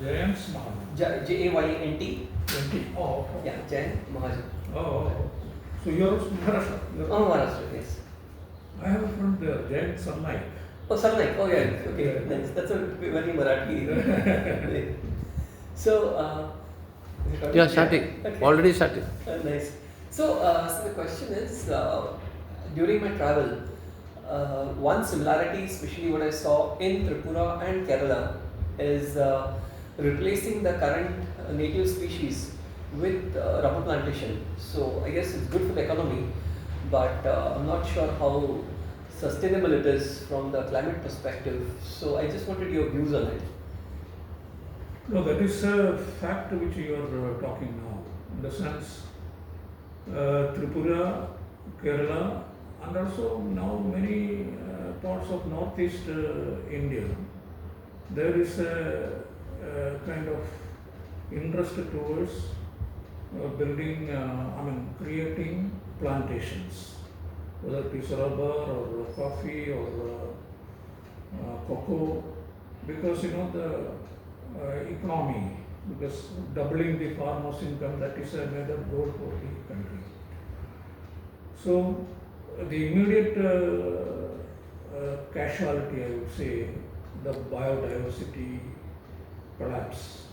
Jayan's Mahajan. Jayant. Oh, Yeah, Jayant Mahajan. oh. So you are from Maharashtra? Maharashtra, yes. I have a friend there, Jayant Sarnaik. Oh, Sarnaik. Oh, yeah. Okay, nice. That's a very Marathi name. So, Yeah, starting. Okay. Already started. Nice. So the question is, during my travel, one similarity, especially what I saw in Tripura and Kerala, is replacing the current native species with rubber plantation. So I guess it's good for the economy, but I'm not sure how sustainable it is from the climate perspective. So I just wanted your views on it. No, that is a fact which you are talking now. In the sense, Tripura, Kerala, and also now many parts of northeast India, there is a kind of interest towards building, creating plantations, whether it is rubber or coffee or cocoa, because the economy, because doubling the farmers' income, that is a major goal for the country. So the immediate casualty, I would say, the biodiversity collapse,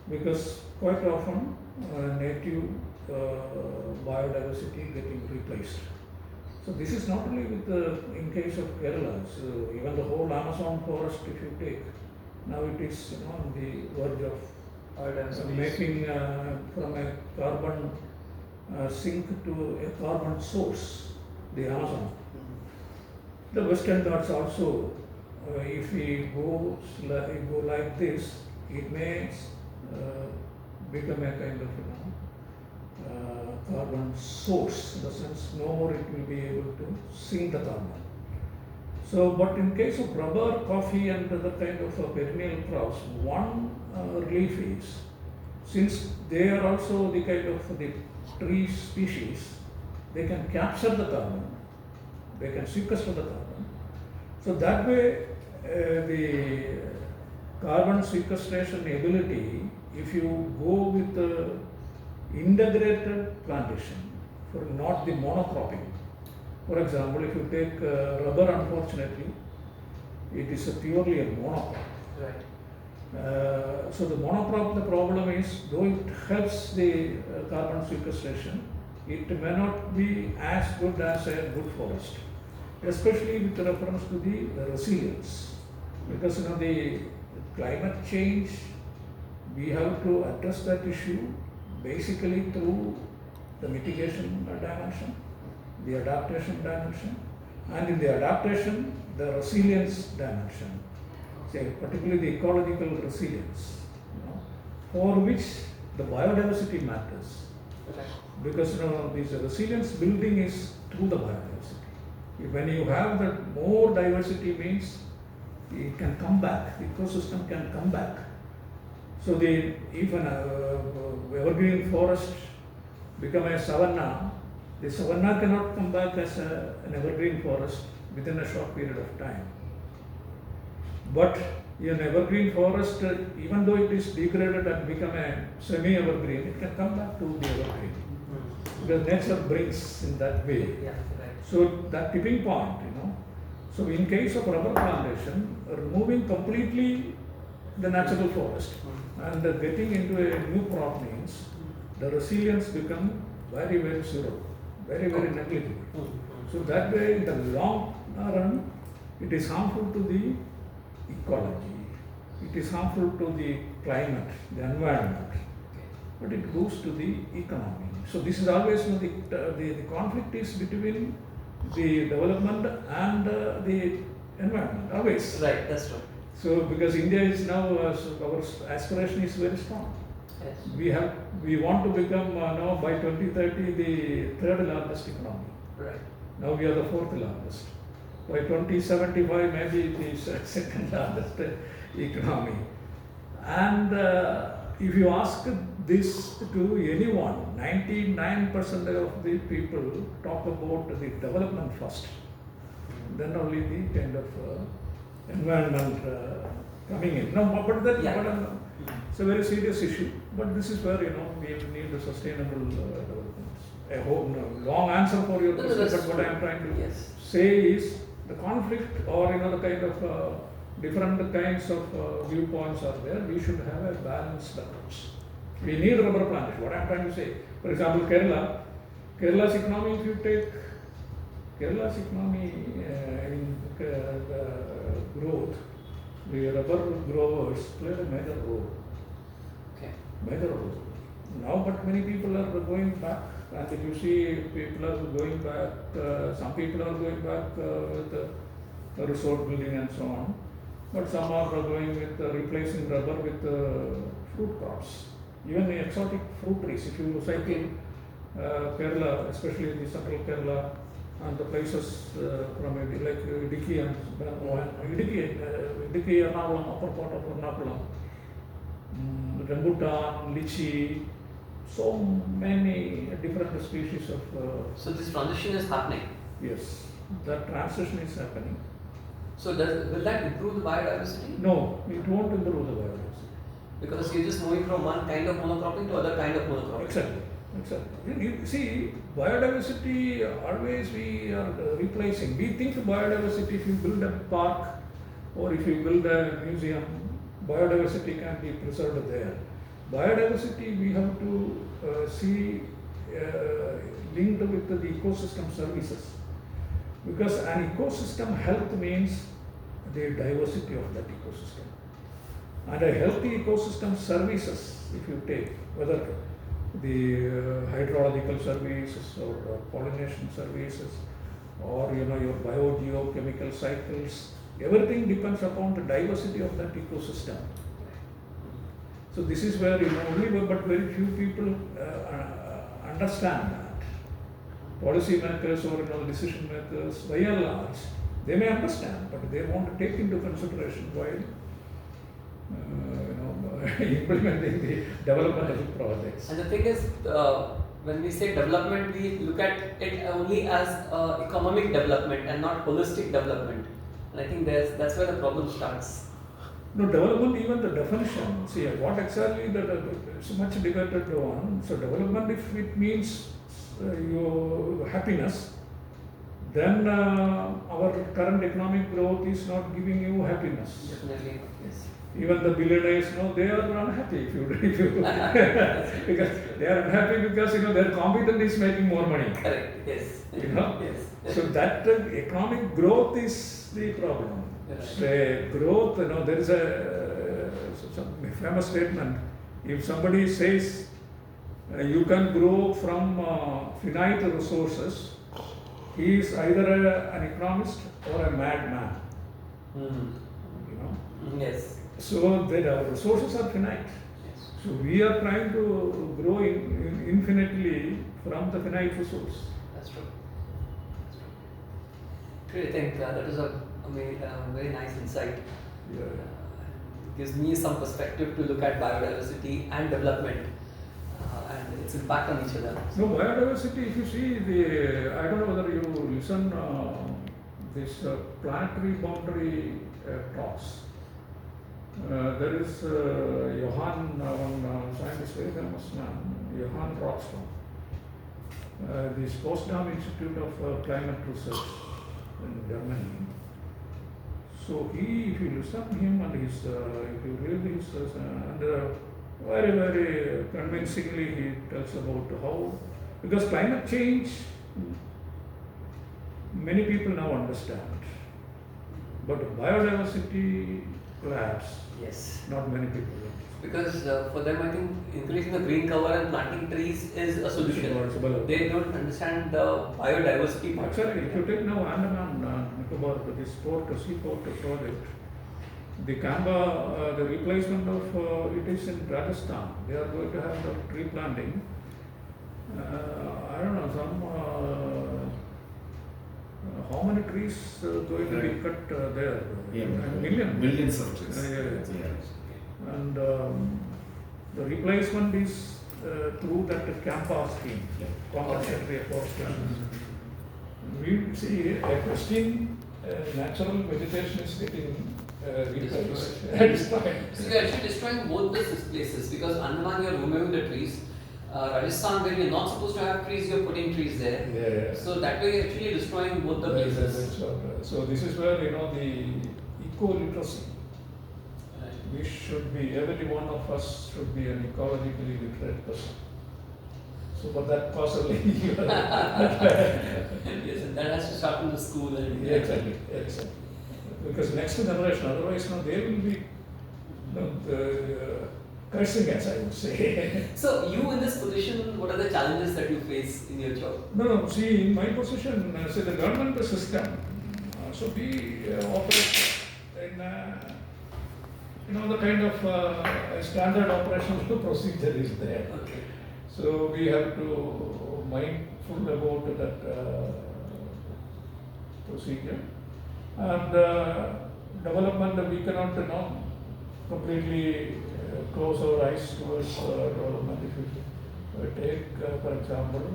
because quite often native biodiversity getting replaced. So this is not only with in case of Kerala, so even the whole Amazon forest, if you take, now it is on the verge of making from a carbon sink to a carbon source, the Amazon. The Western Ghats also, if we go like this, it may become a kind of carbon source, in the sense no more it will be able to sink the carbon. So, but in case of rubber, coffee and other kind of perennial crops, one relief is, since they are also the kind of the tree species, they can capture the carbon, they can sequester the carbon. So that way the carbon sequestration ability, if you go with the integrated plantation, for not the monocropping. For example, if you take rubber, unfortunately, it is purely a monocrop. Right. So the monocrop, the problem is, though it helps the carbon sequestration, it may not be as good as a good forest, especially with reference to the resilience. Because the climate change, we have to address that issue basically through the mitigation dimension, the adaptation dimension, and in the adaptation, the resilience dimension, say particularly the ecological resilience, for which the biodiversity matters. Because this resilience building is through the biodiversity. When you have that, more diversity means it can come back, the ecosystem can come back. So if an evergreen forest become a savanna, the savanna cannot come back as an evergreen forest within a short period of time. But an evergreen forest, even though it is degraded and become a semi-evergreen, it can come back to the evergreen. Because nature brings in that way. Yeah, right. So that tipping point, So in case of rubber plantation, removing completely the natural forest and getting into a new crop means the resilience become very, very zero, very, very negligible. So that way, in the long run, it is harmful to the ecology, it is harmful to the climate, the environment, but it goes to the economy. So this is always the conflict is between the development and the environment, always. Right, that's true. So because India is now, our aspiration is very strong. Yes. We want to become now by 2030 the third largest economy. Right. Now we are the fourth largest. By 2075 maybe it is second largest economy. And if you ask this to anyone, 99% of the people talk about the development first, then only the kind of environment coming in. No, but that, It's a very serious issue, but this is where we need the sustainable development. I hope long answer for your question, but what I am trying to say is the conflict or the kind of different kinds of viewpoints are there. We should have a balanced approach. We need rubber plantation. What I am trying to say, for example, Kerala's economy. If you take Kerala's economy growth, the rubber growers played a major role. Okay. Major role. Now, but many people are going back, and if you see, people are going back. Some people are going back with resort building and so on. But some are going with replacing rubber with fruit crops. Even the exotic fruit trees. If you cycle Kerala, especially the central Kerala, and the places from like Idiki and Idiki, Ernakulam, upper part of Ernakulam, rambutan, lychee, so many different species of. So this transition is happening. Yes, that transition is happening. So will that improve the biodiversity? No, it won't improve the biodiversity. Because you're just moving from one kind of monocropping to other kind of monocropping. Exactly. You see, biodiversity always we are replacing. We think biodiversity, if you build a park or if you build a museum, biodiversity can be preserved there. Biodiversity we have to see linked with the ecosystem services. Because an ecosystem health means the diversity of that ecosystem. And a healthy ecosystem services, if you take, whether the hydrological services or pollination services or your biogeochemical cycles, everything depends upon the diversity of that ecosystem. So this is where only but very few people understand that. Policy makers or decision makers, by and large, they may understand, but they want to take into consideration while implementing the development of the projects. And the thing is, when we say development, we look at it only as economic development and not holistic development. And I think that's where the problem starts. No, development, even the definition, see what exactly that it's much debated one. So development, if it means your happiness, then our current economic growth is not giving you happiness. Definitely, yes. Even the billionaires, they are unhappy if you because they are unhappy because their competent is making more money. Correct. Yes. Yes. So that economic growth is the problem. Right. Say growth, there is a famous statement. If somebody says you can grow from finite resources, he is either an economist or a madman. Yes. So that our resources are finite. Yes. So we are trying to grow infinitely from the finite resource. That's true. I think that is a very nice insight. Yeah. Gives me some perspective to look at biodiversity and development and its impact on each other. No, biodiversity, if you see I don't know whether you listen this planetary boundary talks. There is Johann, one scientist, very famous man, Johann Rockström, this Potsdam Institute of Climate Research in Germany. So if you listen to him and if you read his, and very, very convincingly he tells about how, because climate change, many people now understand, but biodiversity collapse, yes, not many people. Because for them, I think increasing the green cover and planting trees is a solution. They don't understand the biodiversity part. Actually, if you take now Andaman Nicobar, this seaport project, the Kamba, the replacement of it is in Rajasthan. They are going to have the tree planting. I don't know, how many trees going to be cut there? Yeah, millions of trees. And the replacement is through that Kampa scheme, compensatory afforestation. We see a pristine natural vegetation is getting destroying. So you're actually destroying both the places because Andaman you're removing the trees. Rajasthan where you're not supposed to have trees, you're putting trees there. Yeah. So that way you're actually destroying both the places. So this is where the eco-literacy. We should be, every one of us should be an ecologically literate person. So, but that possibly Yes, and that has to start from the school. And exactly. Because next generation, otherwise, they will be cursing us, I would say. So, you in this position, what are the challenges that you face in your job? No, see, in my position, the government system, so we operate in the kind of standard operational procedure is there. Okay. So we have to mindful about that procedure. And development, we cannot completely close our eyes towards development. If you take, for example,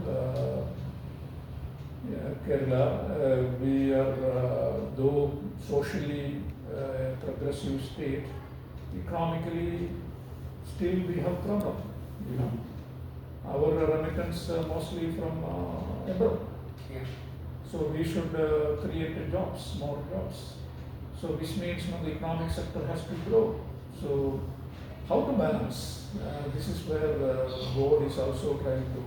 Kerala, we are, though socially progressive state, economically still we have problem. Our remittance mostly from abroad. Yeah. So we should create jobs, more jobs. So which means the economic sector has to grow. So how to balance? This is where the board is also trying to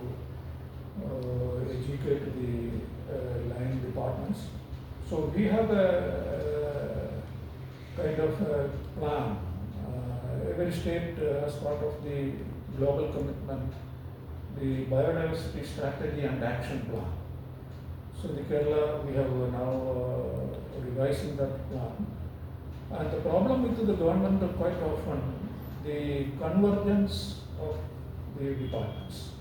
educate the line departments. So we have a kind of a plan. Every state as part of the global commitment, the biodiversity strategy and action plan. So the Kerala, we have now revising that plan. And the problem with the government quite often, the convergence of the departments.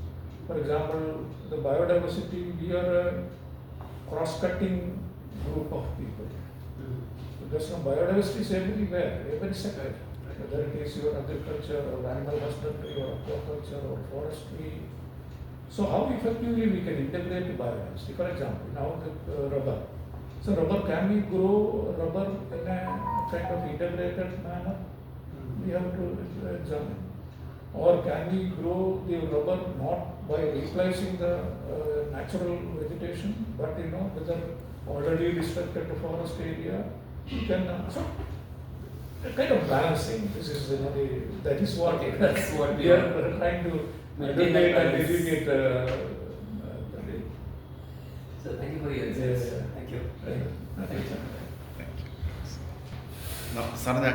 For example, the biodiversity, we are a cross-cutting group of people. Because biodiversity is everywhere, every sector. Whether it is your agriculture or animal husbandry or aquaculture or forestry. So how effectively we can integrate the biodiversity? For example, now the rubber. So rubber, can we grow rubber in a kind of integrated manner? We have to examine. Or can we grow the rubber not by replacing the natural vegetation, but whether already restricted to forest area, we can so kind of balancing. This is that is what That's what we are trying to educate and educate. So thank you for your insights. Yeah. Thank you. Thank you. സാറിന്